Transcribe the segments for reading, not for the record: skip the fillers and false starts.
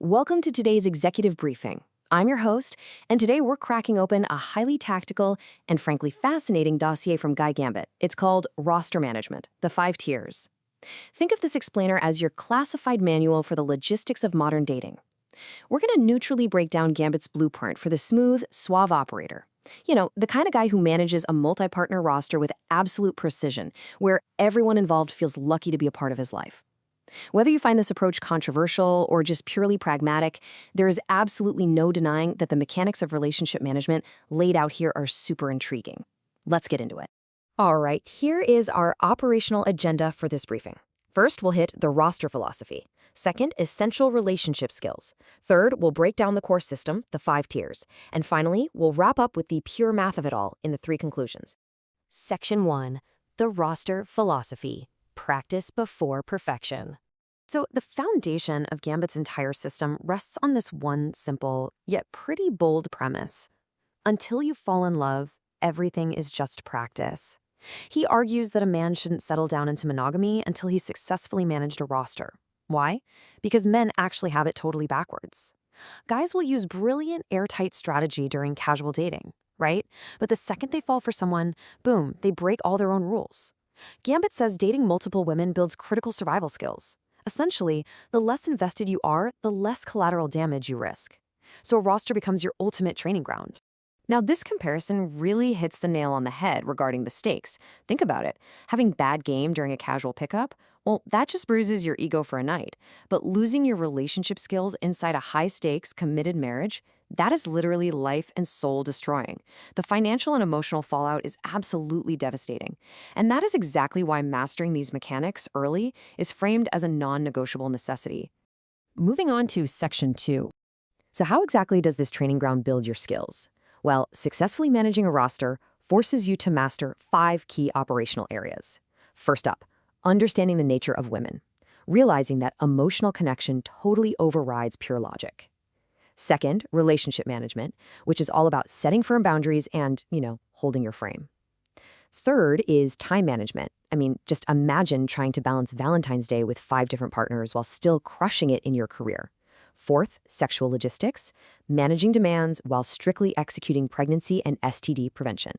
Welcome to today's executive briefing. I'm your host, and today we're cracking open a highly tactical and frankly fascinating dossier from Guy Gambit. It's called Roster Management, the 5 Tiers. Think of this explainer as your classified manual for the logistics of modern dating. We're going to neutrally break down Gambit's blueprint for the smooth, suave operator. You know, the kind of guy who manages a multi-partner roster with absolute precision, where everyone involved feels lucky to be a part of his life. Whether you find this approach controversial or just purely pragmatic, there is absolutely no denying that the mechanics of relationship management laid out here are super intriguing. Let's get into it. All right, here is our operational agenda for this briefing. First, we'll hit the roster philosophy. Second, essential relationship skills. Third, we'll break down the core system, the 5 tiers. And finally, we'll wrap up with the pure math of it all in the 3 conclusions. Section 1, the roster philosophy. Practice before perfection. So the foundation of Gambit's entire system rests on this one simple, yet pretty bold premise. Until you fall in love, everything is just practice. He argues that a man shouldn't settle down into monogamy until he's successfully managed a roster. Why? Because men actually have it totally backwards. Guys will use brilliant, airtight strategy during casual dating, right? But the second they fall for someone, boom, they break all their own rules. Gambit says dating multiple women builds critical survival skills. Essentially, the less invested you are, the less collateral damage you risk. So a roster becomes your ultimate training ground. Now, this comparison really hits the nail on the head regarding the stakes. Think about it. Having bad game during a casual pickup, well, that just bruises your ego for a night. But losing your relationship skills inside a high-stakes, committed marriage, that is literally life and soul destroying. The financial and emotional fallout is absolutely devastating. And that is exactly why mastering these mechanics early is framed as a non-negotiable necessity. Moving on to Section 2. So how exactly does this training ground build your skills? Well, successfully managing a roster forces you to master 5 key operational areas. First up, understanding the nature of women, realizing that emotional connection totally overrides pure logic. Second, relationship management, which is all about setting firm boundaries and, holding your frame. Third is time management. Just imagine trying to balance Valentine's Day with 5 different partners while still crushing it in your career. Fourth, sexual logistics, managing demands while strictly executing pregnancy and STD prevention.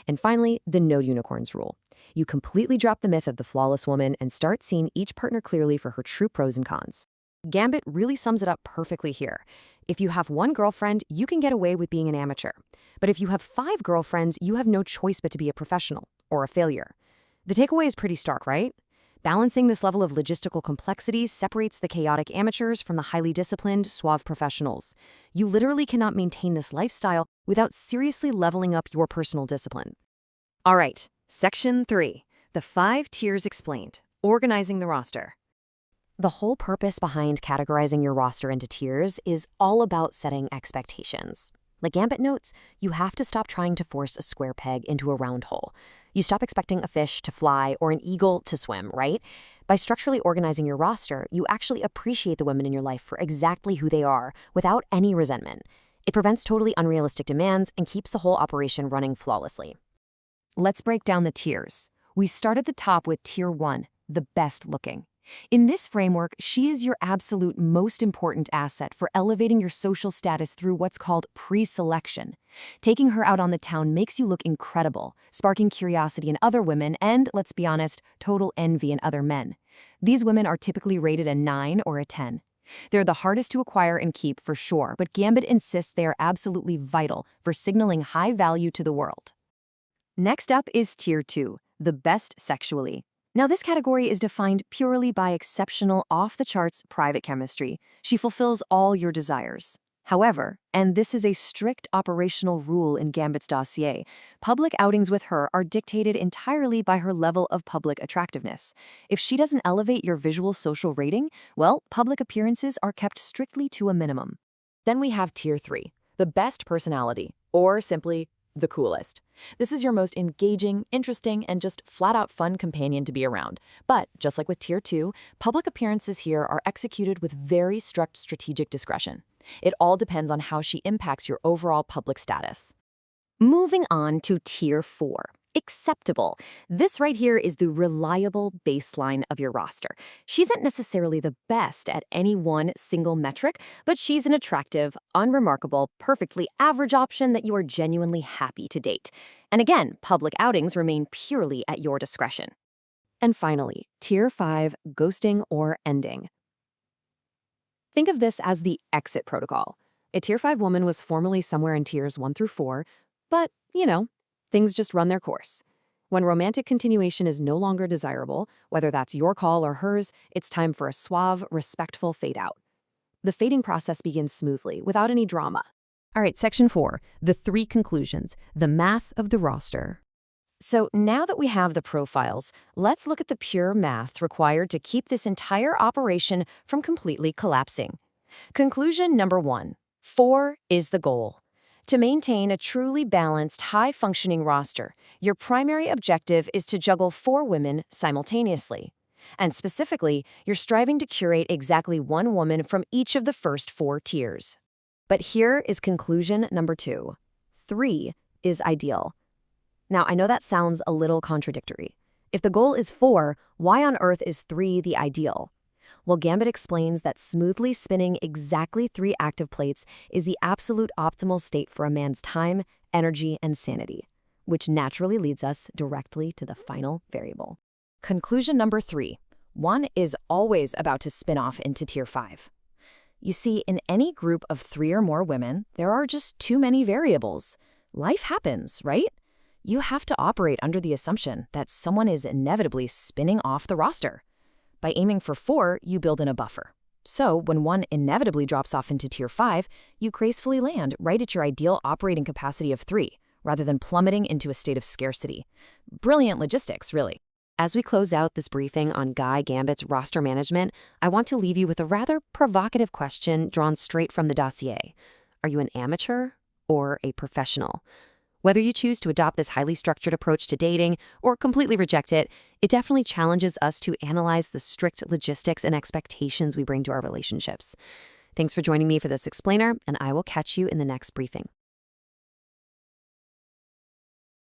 And finally, the no unicorns rule. You completely drop the myth of the flawless woman and start seeing each partner clearly for her true pros and cons. Gambit really sums it up perfectly here. If you have 1 girlfriend, you can get away with being an amateur. But if you have 5 girlfriends, you have no choice but to be a professional or a failure. The takeaway is pretty stark, right? Balancing this level of logistical complexity separates the chaotic amateurs from the highly disciplined, suave professionals. You literally cannot maintain this lifestyle without seriously leveling up your personal discipline. All right, Section 3, the 5 tiers explained, organizing the roster. The whole purpose behind categorizing your roster into tiers is all about setting expectations. Like Gambit notes, you have to stop trying to force a square peg into a round hole. You stop expecting a fish to fly or an eagle to swim, right? By structurally organizing your roster, you actually appreciate the women in your life for exactly who they are, without any resentment. It prevents totally unrealistic demands and keeps the whole operation running flawlessly. Let's break down the tiers. We start at the top with Tier 1, the best looking. In this framework, she is your absolute most important asset for elevating your social status through what's called pre-selection. Taking her out on the town makes you look incredible, sparking curiosity in other women and, let's be honest, total envy in other men. These women are typically rated a 9 or a 10. They're the hardest to acquire and keep for sure, but Gambit insists they are absolutely vital for signaling high value to the world. Next up is Tier 2, the best sexually. Now, this category is defined purely by exceptional, off-the-charts private chemistry. She fulfills all your desires. However, and this is a strict operational rule in Gambit's dossier, public outings with her are dictated entirely by her level of public attractiveness. If she doesn't elevate your visual social rating, well, public appearances are kept strictly to a minimum. Then we have Tier 3, the best personality, or simply the coolest. This is your most engaging, interesting, and just flat-out fun companion to be around. But, just like with Tier 2, public appearances here are executed with very strict strategic discretion. It all depends on how she impacts your overall public status. Moving on to Tier 4, Acceptable. This right here is the reliable baseline of your roster. She isn't necessarily the best at any one single metric, but she's an attractive, unremarkable, perfectly average option that you are genuinely happy to date. And again, public outings remain purely at your discretion. And finally, Tier 5, ghosting or ending. Think of this as the exit protocol. A Tier 5 woman was formerly somewhere in Tiers 1 through 4, but, things just run their course. When romantic continuation is no longer desirable, whether that's your call or hers, it's time for a suave, respectful fade out. The fading process begins smoothly, without any drama. All right, Section 4, the 3 conclusions, the math of the roster. So now that we have the profiles, let's look at the pure math required to keep this entire operation from completely collapsing. Conclusion number 1, 4 is the goal. To maintain a truly balanced, high-functioning roster, your primary objective is to juggle 4 women simultaneously. And specifically, you're striving to curate exactly 1 woman from each of the first 4 tiers. But here is conclusion number 2. 3 is ideal. Now, I know that sounds a little contradictory. If the goal is 4, why on earth is 3 the ideal? Well, Gambit explains that smoothly spinning exactly 3 active plates is the absolute optimal state for a man's time, energy, and sanity, which naturally leads us directly to the final variable. Conclusion number 3. 1 is always about to spin off into Tier 5. You see, in any group of 3 or more women, there are just too many variables. Life happens, right? You have to operate under the assumption that someone is inevitably spinning off the roster. By aiming for 4, you build in a buffer. So when 1 inevitably drops off into Tier 5, you gracefully land right at your ideal operating capacity of 3, rather than plummeting into a state of scarcity. Brilliant logistics, really. As we close out this briefing on Guy Gambit's roster management, I want to leave you with a rather provocative question drawn straight from the dossier. Are you an amateur or a professional? Whether you choose to adopt this highly structured approach to dating or completely reject it, it definitely challenges us to analyze the strict logistics and expectations we bring to our relationships. Thanks for joining me for this explainer, and I will catch you in the next briefing.